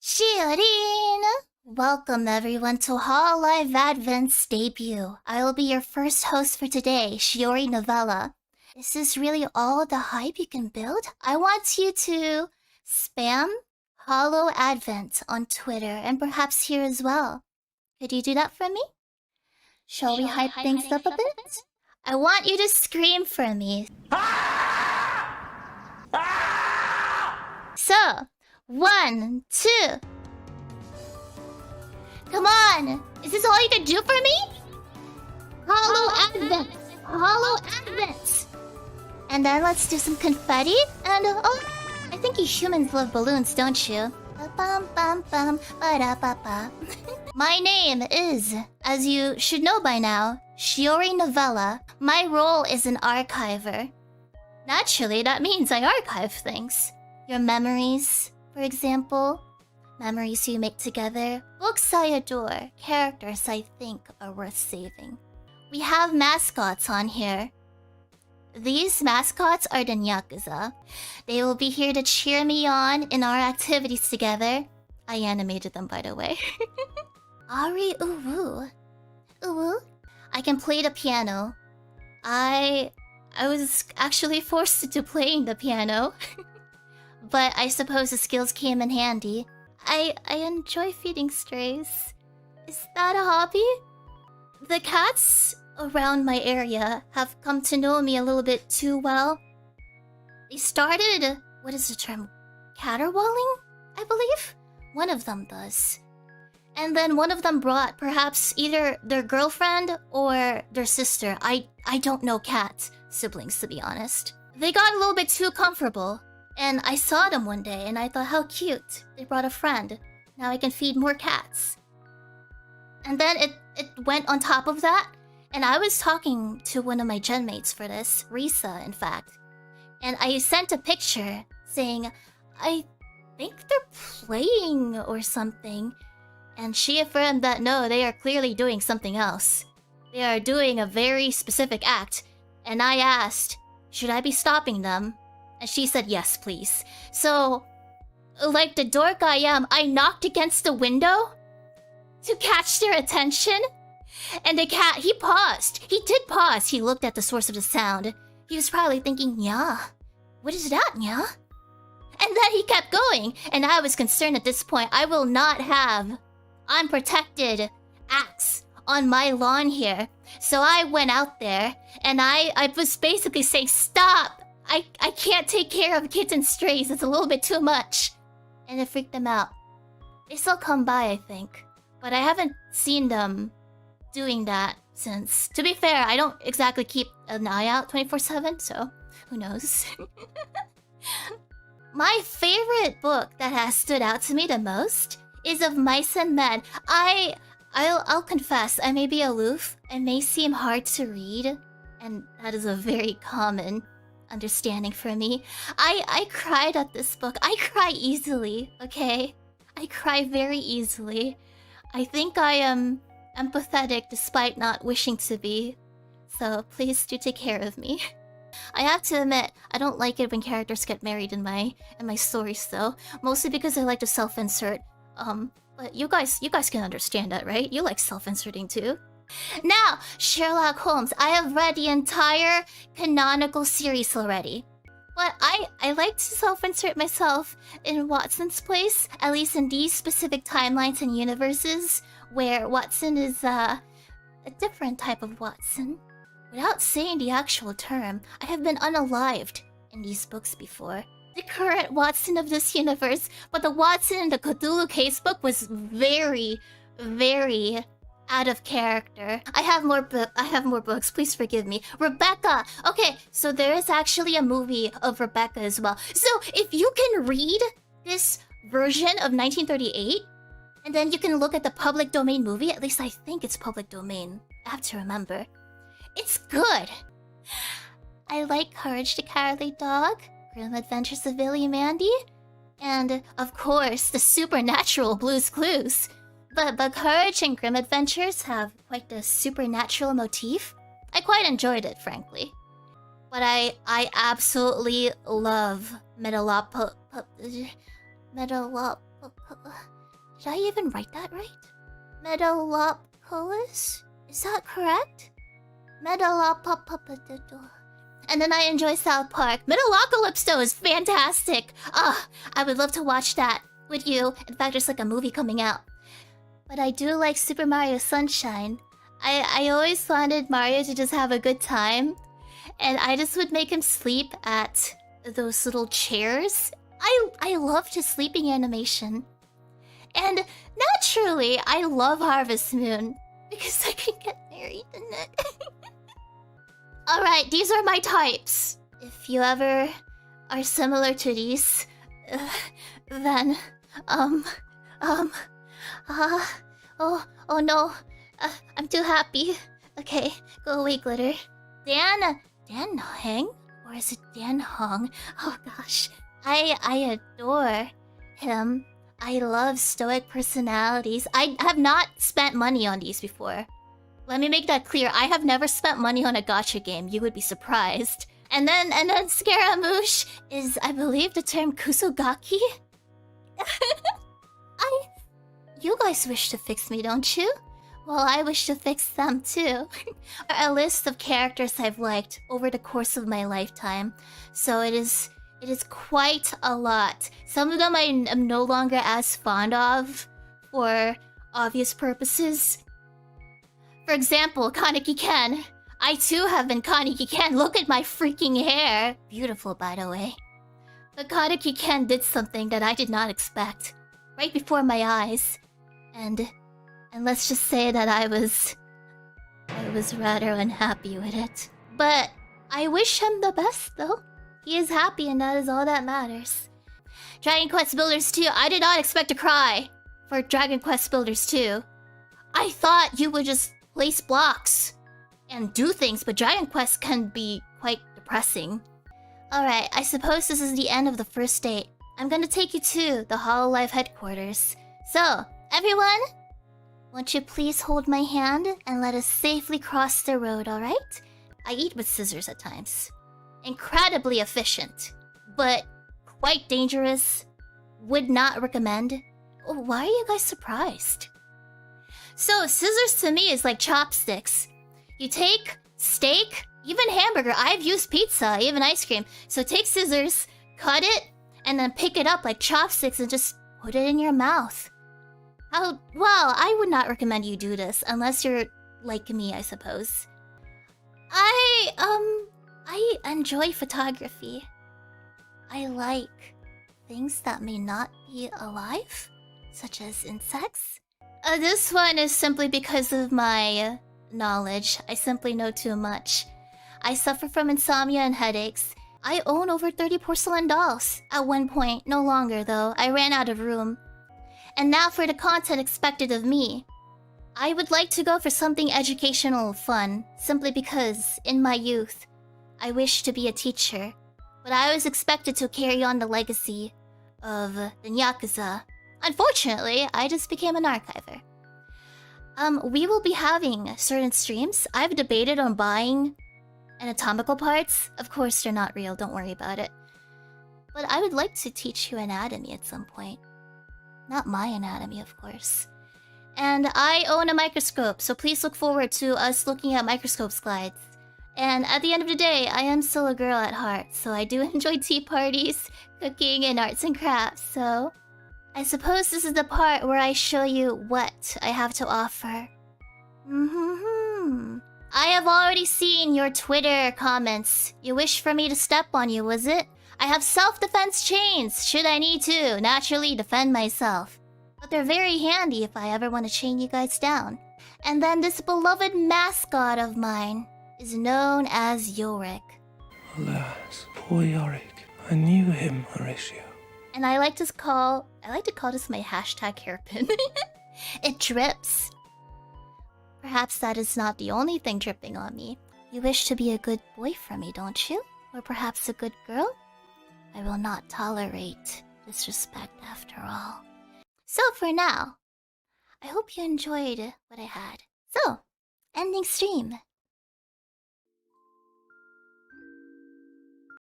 Shiori! Welcome everyone to Hololive Advent's debut. I will be your first host for today, Shiori Novella. Is this really all the hype you can build? I want you to spam Holo Advent on Twitter and perhaps here as well. Could you do that for me? Shall we hype things up a bit? I want you to scream for me. So, 1, 2. Come on! Is this all you can do for me? Holo Advent! Holo Advent! And then let's do some confetti. And, oh, I think you humans love balloons, don't you? My name is, as you should know by now, Shiori Novella. My role is an archiver. Naturally, that means I archive things. Your memories, for example. Memories you make together. Books I adore. Characters I think are worth saving. We have mascots on here. These mascots are the Nyakuza. They will be here to cheer me on in our activities together. I animated them, by the way. Ari Uwu. Uwu? I can play the piano. I was actually forced into playing the piano. But I suppose the skills came in handy. I enjoy feeding strays. Is that a hobby? The cats around my area have come to know me a little bit too well. They started, what is the term? Caterwauling, I believe? One of them does. And then one of them brought perhaps either their girlfriend or their sister. I don't know cat siblings, to be honest. They got a little bit too comfortable. And I saw them one day and I thought, how cute. They brought a friend. Now I can feed more cats. And then it went on top of that. And I was talking to one of my gen mates for this, Risa, in fact. And I sent a picture saying, I think they're playing or something. And she affirmed that no, they are clearly doing something else. They are doing a very specific act. And I asked, should I be stopping them? And she said, yes, please. So, like the dork I am, I knocked against the window to catch their attention. And the cat, he paused. He did pause. He looked at the source of the sound. He was probably thinking, yeah, what is that, yeah? And then he kept going. And I was concerned at this point. I will not have unprotected acts on my lawn here. So I went out there and I was basically saying, stop. I can't take care of kids and strays. It's a little bit too much. And it freaked them out. They still come by, I think. But I haven't seen them doing that since. To be fair, I don't exactly keep an eye out 24/7, so who knows. My favorite book that has stood out to me the most is of Mice and Men. I'll confess, I may be aloof. It may seem hard to read. And that is a very common understanding for me. I cried at this book. I cry easily, okay? I cry very easily. I think I am empathetic despite not wishing to be. So please do take care of me. I have to admit, I don't like it when characters get married in my stories though. Mostly because I like to self-insert. But you guys can understand that, right? You like self-inserting too. Now, Sherlock Holmes. I have read the entire canonical series already. But I like to self-insert myself in Watson's place, at least in these specific timelines and universes, where Watson is a different type of Watson. Without saying the actual term, I have been unalived in these books before. The current Watson of this universe, but the Watson in the Cthulhu case book was very, very out of character. I have more books, please forgive me. Rebecca! Okay, so there is actually a movie of Rebecca as well. So if you can read this version of 1938, and then you can look at the public domain movie, at least I think it's public domain. I have to remember. It's good! I like Courage the Cowardly Dog, Grim Adventures of Billy and Mandy, and of course, the supernatural Blue's Clues. But Courage and Grim Adventures have quite the supernatural motif. I quite enjoyed it, frankly. But I absolutely love Did I even write that right? Metalopolis? Is that correct? Metalopolis. And then I enjoy South Park. Metalocalypso is fantastic. I would love to watch that with you. In fact, there's like a movie coming out. But I do like Super Mario Sunshine. I always wanted Mario to just have a good time. And I just would make him sleep at those little chairs. I loved his sleeping animation. And naturally, I love Harvest Moon. Because I can get married in it. Alright, these are my types. If you ever are similar to these, then, oh no, I'm too happy. Okay, go away, Glitter. Dan Heng? Or is it Dan Hong? Oh gosh, I adore him. I love stoic personalities. I have not spent money on these before. Let me make that clear. I have never spent money on a gacha game. You would be surprised. And then Scaramouche is, I believe, the term kusogaki? You guys wish to fix me, don't you? Well, I wish to fix them too. A list of characters I've liked over the course of my lifetime. So it is quite a lot. Some of them I am no longer as fond of for obvious purposes. For example, Kaneki Ken. I too have been Kaneki Ken. Look at my freaking hair. Beautiful, by the way. But Kaneki Ken did something that I did not expect. Right before my eyes. And let's just say that I was rather unhappy with it. But I wish him the best, though. He is happy, and that is all that matters. Dragon Quest Builders 2. I did not expect to cry for Dragon Quest Builders 2. I thought you would just place blocks and do things, but Dragon Quest can be quite depressing. Alright, I suppose this is the end of the first date. I'm gonna take you to the Hololive headquarters. So, everyone, won't you please hold my hand and let us safely cross the road, alright? I eat with scissors at times. Incredibly efficient, but quite dangerous. Would not recommend. Why are you guys surprised? So, scissors to me is like chopsticks. You take steak, even hamburger. I've used pizza, even ice cream. So take scissors, cut it, and then pick it up like chopsticks and just put it in your mouth. Well, I would not recommend you do this unless you're like me, I suppose. I enjoy photography. I like things that may not be alive, such as insects. This one is simply because of my knowledge. I simply know too much. I suffer from insomnia and headaches. I own over 30 porcelain dolls. At one point, no longer though. I ran out of room. And now for the content expected of me. I would like to go for something educational fun, simply because, in my youth, I wished to be a teacher. But I was expected to carry on the legacy of the Yakuza. Unfortunately, I just became an archiver. We will be having certain streams. I've debated on buying anatomical parts. Of course, they're not real, don't worry about it. But I would like to teach you anatomy at some point. Not my anatomy, of course. And I own a microscope, so please look forward to us looking at microscope slides. And at the end of the day, I am still a girl at heart, so I do enjoy tea parties, cooking, and arts and crafts, so... I suppose this is the part where I show you what I have to offer. I have already seen your Twitter comments. You wish for me to step on you, was it? I have self-defense chains, should I need to naturally defend myself. But they're very handy if I ever want to chain you guys down. And then this beloved mascot of mine is known as Yorick. Alas, poor Yorick. I knew him, Horatio. And I like to call this my hashtag hairpin. It drips. Perhaps that is not the only thing dripping on me. You wish to be a good boy for me, don't you? Or perhaps a good girl? I will not tolerate disrespect after all. So for now, I hope you enjoyed what I had. So, ending stream.